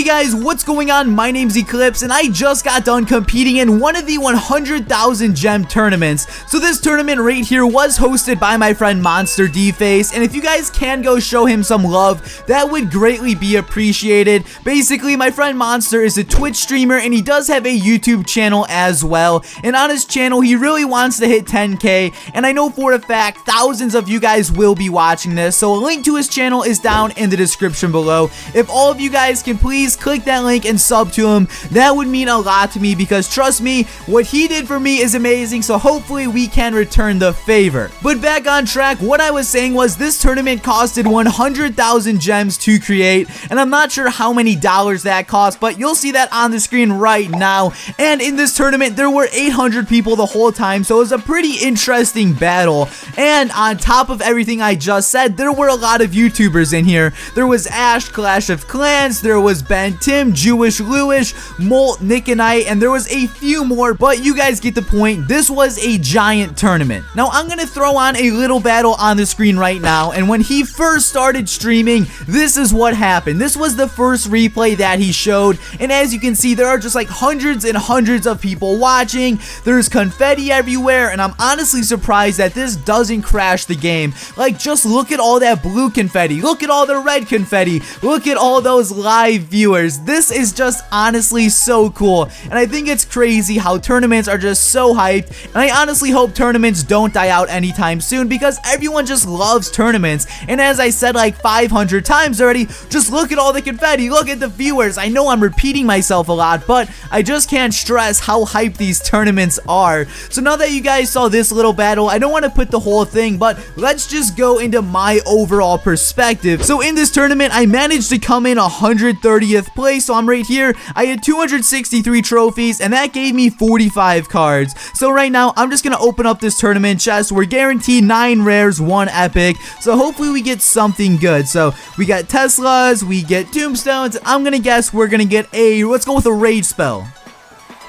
Hey guys, what's going on? My name's Eclipse and I just got done competing in one of the 100,000 gem tournaments. So this tournament right here was hosted by my friend Monster D-Face, and if you guys can go show him some love, that would greatly be appreciated. Basically, my friend Monster is a Twitch streamer and he does have a YouTube channel as well, and on his channel he really wants to hit 10k, and I know for a fact thousands of you guys will be watching this, so a link to his channel is down in the description below. If all of you guys can please click that link and sub to him, that would mean a lot to me, because trust me, what he did for me is amazing, so hopefully we can return the favor. But back on track, what I was saying was this tournament costed 100,000 gems to create, and I'm not sure how many dollars that cost, but you'll see that on the screen right now. And in this tournament there were 800 people the whole time, so it was a pretty interesting battle. And on top of everything I just said, there were a lot of YouTubers in here. There was Ash, Clash of Clans, there was Ben, Tim, Jewish Lewis, Molt, Nick and I, and there was a few more, but you guys get the point. This was a giant tournament. Now I'm gonna throw on a little battle on the screen right now, and when he first started streaming, this is what happened. This was the first replay that he showed, and as you can see, there are just like hundreds and hundreds of people watching. There's confetti everywhere, and I'm honestly surprised that this doesn't crash the game. Like, just look at all that blue confetti, look at all the red confetti, look at all those live viewers. This is just honestly so cool, and I think it's crazy how tournaments are just so hyped, and I honestly hope tournaments don't die out anytime soon, because everyone just loves tournaments. And as I said like 500 times already, just look at all the confetti, look at the viewers. I know I'm repeating myself a lot, but I just can't stress how hyped these tournaments are. So now that you guys saw this little battle, I don't want to put the whole thing, but let's just go into my overall perspective. So in this tournament, I managed to come in 130th place, so I'm right here. I had 263 trophies, and that gave me 45 cards. So right now, I'm just gonna open up this tournament chest. We're guaranteed 9 rares, 1 epic, so hopefully we get something good. So we got Teslas, we get tombstones. I'm gonna guess we're gonna get a, let's go with a rage spell.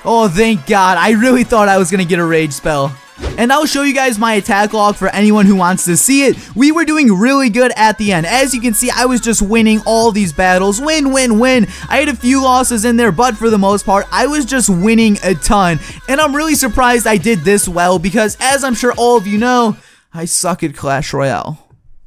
Oh, thank God. I really thought I was gonna get a rage spell. And I'll show you guys my attack log for anyone who wants to see it. We were doing really good at the end. As you can see, I was just winning all these battles. Win, win, win. I had a few losses in there, but for the most part, I was just winning a ton. And I'm really surprised I did this well, because as I'm sure all of you know, I suck at Clash Royale.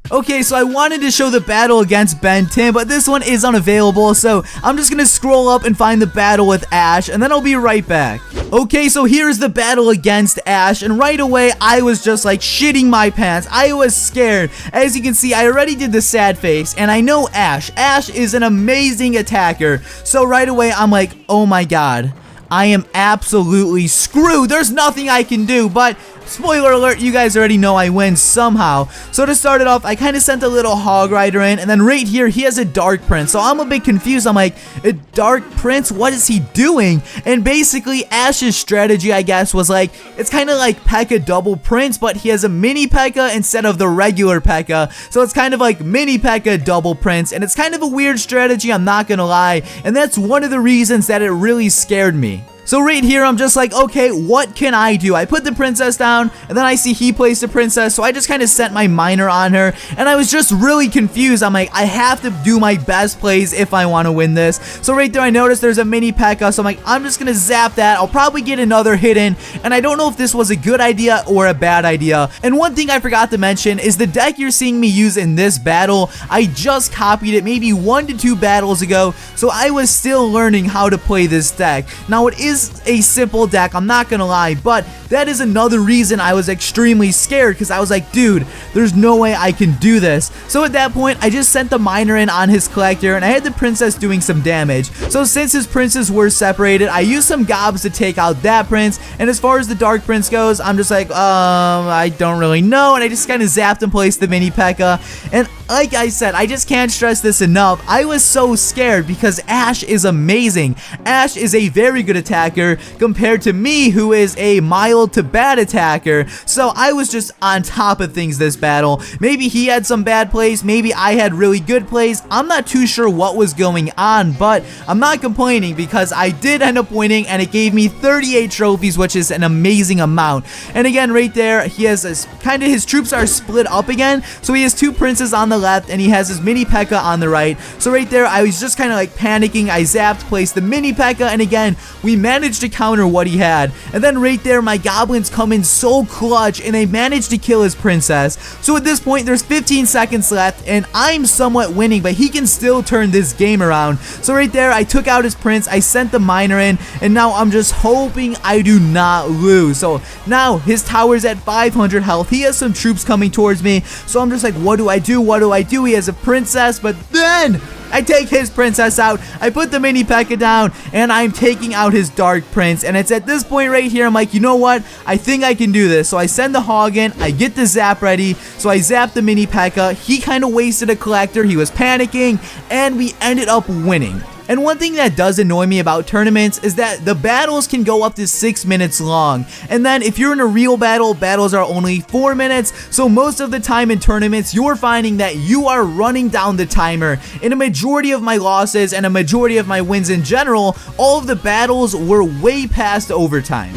Okay, so I wanted to show the battle against Ben Tim, but this one is unavailable, so I'm just gonna scroll up and find the battle with Ash, and then I'll be right back. Okay, so here's the battle against Ash, and right away, I was just like shitting my pants. I was scared. As you can see, I already did the sad face, and I know Ash. Ash is an amazing attacker, so right away, I'm like, oh my God, I am absolutely screwed. There's nothing I can do, but spoiler alert, you guys already know I win somehow. So to start it off, I kind of sent a little hog rider in, and then right here, he has a dark prince. So I'm a bit confused. I'm like, a dark prince? What is he doing? And basically, Ash's strategy, I guess, was like, it's kind of like P.E.K.K.A double prince, but he has a mini P.E.K.K.A instead of the regular P.E.K.K.A. So it's kind of like mini P.E.K.K.A double prince, and it's kind of a weird strategy, I'm not gonna lie, and that's one of the reasons that it really scared me. So right here, I'm just like, okay, what can I do? I put the princess down, and then I see he placed the princess, so I just kind of sent my miner on her, and I was just really confused. I'm like, I have to do my best plays if I want to win this. So right there, I noticed there's a mini P.E.K.K.A, so I'm like, I'm just going to zap that. I'll probably get another hit in, and I don't know if this was a good idea or a bad idea. And one thing I forgot to mention is the deck you're seeing me use in this battle, I just copied it maybe 1 to 2 battles ago, so I was still learning how to play this deck. Now, it is a simple deck, I'm not gonna lie, but that is another reason I was extremely scared, because I was like, dude, there's no way I can do this. So at that point, I just sent the miner in on his collector, and I had the princess doing some damage. So since his princes were separated, I used some gobs to take out that prince, and as far as the dark prince goes, I'm just like, I don't really know, and I just kind of zapped and placed the mini P.E.K.K.A, and like I said, I just can't stress this enough, I was so scared because Ash is amazing. Ash is a very good attacker compared to me, who is a mild mild to bad attacker, so I was just on top of things this battle. Maybe he had some bad plays, maybe I had really good plays. I'm not too sure what was going on, but I'm not complaining because I did end up winning, and it gave me 38 trophies, which is an amazing amount. And again, right there, he has this kind of, his troops are split up again, so he has 2 princes on the left and he has his mini P.E.K.K.A. on the right. So right there, I was just kind of like panicking. I zapped, placed the mini P.E.K.K.A. and again, we managed to counter what he had. And then right there, my goblins come in so clutch and they managed to kill his princess. So at this point, there's 15 seconds left and I'm somewhat winning, but he can still turn this game around. So right there, I took out his prince, I sent the miner in, and now I'm just hoping I do not lose. So now his tower's at 500 health. He has some troops coming towards me, so I'm just like, what do I do? What do I do? He has a princess, but then I take his princess out, I put the mini P.E.K.K.A. down, and I'm taking out his dark prince. And it's at this point right here, I'm like, you know what? I think I can do this. So I send the hog in, I get the zap ready, so I zap the mini P.E.K.K.A. He kind of wasted a collector, he was panicking, and we ended up winning. And one thing that does annoy me about tournaments is that the battles can go up to 6 minutes long. And then if you're in a real battle, battles are only 4 minutes. So most of the time in tournaments, you're finding that you are running down the timer. In a majority of my losses and a majority of my wins in general, all of the battles were way past overtime.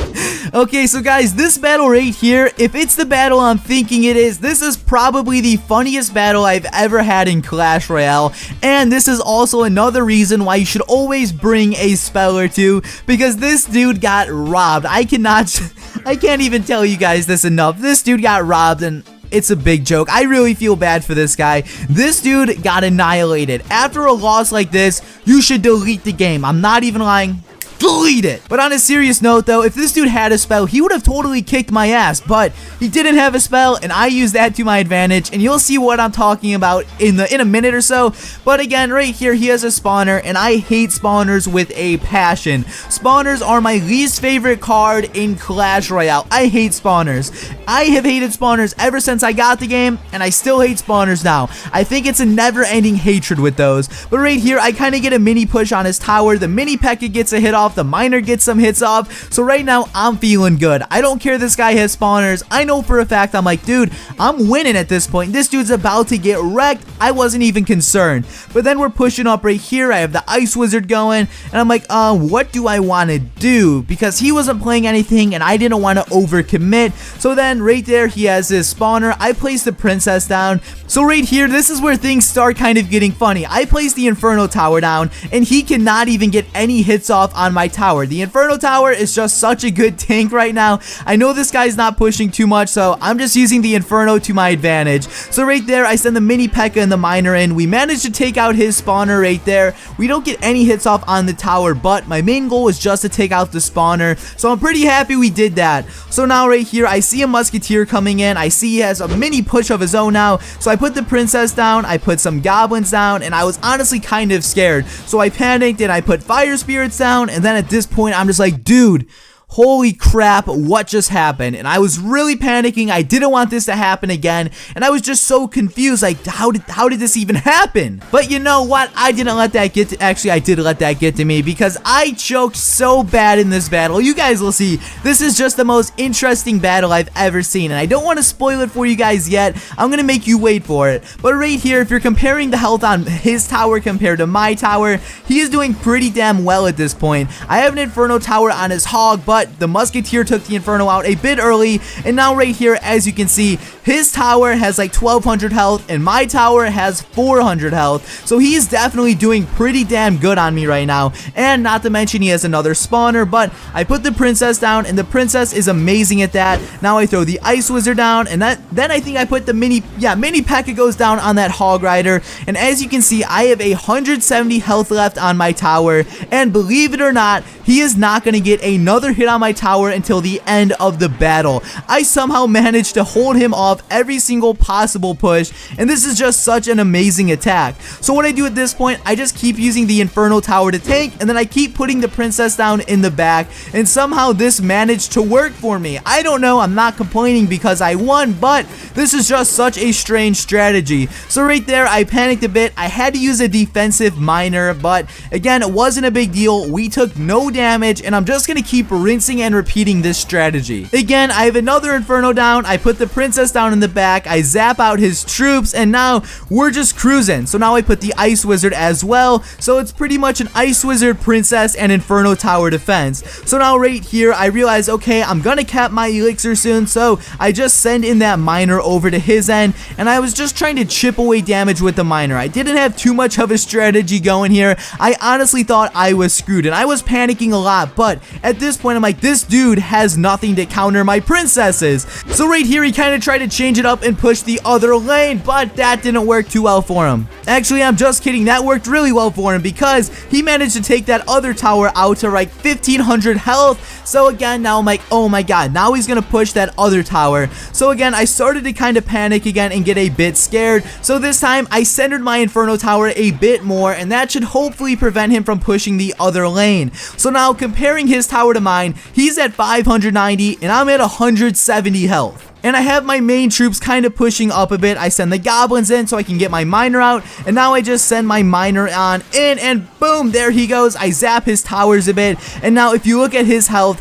Okay, so guys, this battle right here, if it's the battle I'm thinking it is, this is probably the funniest battle I've ever had in Clash Royale. And this is also another reason why you should always bring a spell or two, because this dude got robbed. I can't even tell you guys this enough. This dude got robbed, and it's a big joke. I really feel bad for this guy. This dude got annihilated. After a loss like this, you should delete the game. I'm not even lying. Delete it. But on a serious note though, if this dude had a spell, he would have totally kicked my ass, but he didn't have a spell and I used that to my advantage, and you'll see what I'm talking about in a minute or so. But again, right here, he has a spawner and I hate spawners with a passion. Spawners are my least favorite card in Clash Royale. I hate spawners. I have hated spawners ever since I got the game, and I still hate spawners now. I think it's a never-ending hatred with those. But right here, I kind of get a mini push on his tower. The mini P.E.K.K.A. gets a hit off. The miner gets some hits off. So right now, I'm feeling good. I don't care this guy has spawners. I know for a fact, I'm like, dude, I'm winning at this point. This dude's about to get wrecked. I wasn't even concerned. But then we're pushing up right here. I have the ice wizard going, and I'm like, what do I want to do? Because he wasn't playing anything, and I didn't want to overcommit. So then right there, he has his spawner. I place the princess down. So right here, this is where things start kind of getting funny. I place the Inferno Tower down, and he cannot even get any hits off on my tower. The Inferno Tower is just such a good tank right now. I know this guy's not pushing too much, so I'm just using the Inferno to my advantage. So right there, I send the mini P.E.K.K.A. and the miner in. We managed to take out his spawner right there. We don't get any hits off on the tower, but my main goal was just to take out the spawner, so I'm pretty happy we did that. So now right here, I see a musketeer coming in. I see he has a mini push of his own now, so I put the princess down, I put some goblins down, and I was honestly kind of scared. So I panicked and I put fire spirits down, and then at this point, I'm just like, dude, holy crap, what just happened? And I was really panicking. I didn't want this to happen again, and I was just so confused, like, how did this even happen? But you know what? I didn't let that get to, actually, I did let that get to me, because I choked so bad in this battle. You guys will see. This is just the most interesting battle I've ever seen, and I don't want to spoil it for you guys yet. I'm gonna make you wait for it. But right here, if you're comparing the health on his tower compared to my tower, he is doing pretty damn well at this point. I have an Inferno Tower on his hog, but the musketeer took the Inferno out a bit early, and now right here, as you can see, his tower has like 1200 health and my tower has 400 health, so he's definitely doing pretty damn good on me right now. And not to mention, he has another spawner, but I put the princess down, and the princess is amazing at that. Now I throw the ice wizard down, and then I think I put the mini P.E.K.K.A. goes down on that hog rider, and as you can see, I have 170 health left on my tower, and believe it or not, he is not going to get another hit on my tower until the end of the battle. I somehow managed to hold him off every single possible push, and this is just such an amazing attack. So what I do at this point, I just keep using the Inferno Tower to tank, and then I keep putting the princess down in the back, and somehow this managed to work for me. I don't know, I'm not complaining because I won, but this is just such a strange strategy. So right there, I panicked a bit. I had to use a defensive miner, but again, it wasn't a big deal. We took no damage, and I'm just gonna keep rinsing rinsing and repeating this strategy. Again, I have another Inferno down. I put the princess down in the back. I zap out his troops, and now we're just cruising. So now I put the Ice Wizard as well. So it's pretty much an Ice Wizard, Princess, and Inferno Tower defense. So now right here, I realize, okay, I'm gonna cap my elixir soon. So I just send in that miner over to his end, and I was just trying to chip away damage with the miner. I didn't have too much of a strategy going here. I honestly thought I was screwed, and I was panicking a lot, but at this point, I'm like, this dude has nothing to counter my princesses. So right here, he kind of tried to change it up and push the other lane, but that didn't work too well for him. Actually, I'm just kidding. That worked really well for him because he managed to take that other tower out to like 1500 health. So again, now I'm like, oh my god, now he's gonna push that other tower. So again, I started to kind of panic again and get a bit scared. So this time, I centered my Inferno Tower a bit more, and that should hopefully prevent him from pushing the other lane. So now, comparing his tower to mine, he's at 590 and I'm at 170 health. And I have my main troops kind of pushing up a bit. I send the goblins in so I can get my miner out. And now I just send my miner on in, and boom, there he goes. I zap his towers a bit. And now if you look at his health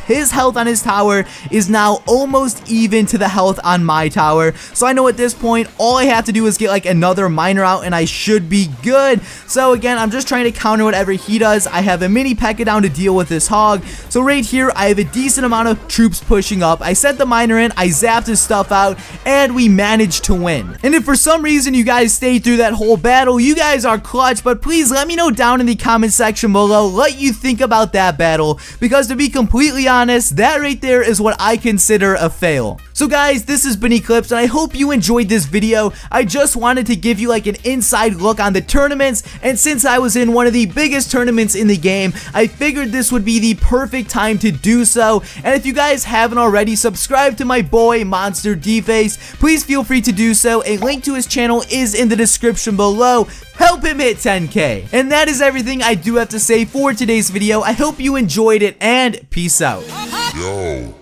on his tower is now almost even to the health on my tower. So I know at this point, all I have to do is get like another miner out and I should be good. So again, I'm just trying to counter whatever he does. I have a mini P.E.K.K.A down to deal with this hog. So right here, I have a decent amount of troops pushing up. I sent the miner in. I zapped his stuff out, and we managed to win. And if for some reason you guys stayed through that whole battle, you guys are clutch, but please let me know down in the comment section below what you think about that battle, because to be completely honest, that right there is what I consider a fail. So guys, this has been Eclipse, and I hope you enjoyed this video. I just wanted to give you like an inside look on the tournaments, and since I was in one of the biggest tournaments in the game, I figured this would be the perfect time to do so. And if you guys haven't already, subscribe to my boy Monster D Face, please feel free to do so. A link to his channel is in the description below. Help him hit 10K. And that is everything I do have to say for today's video. I hope you enjoyed it, and peace out. Yo.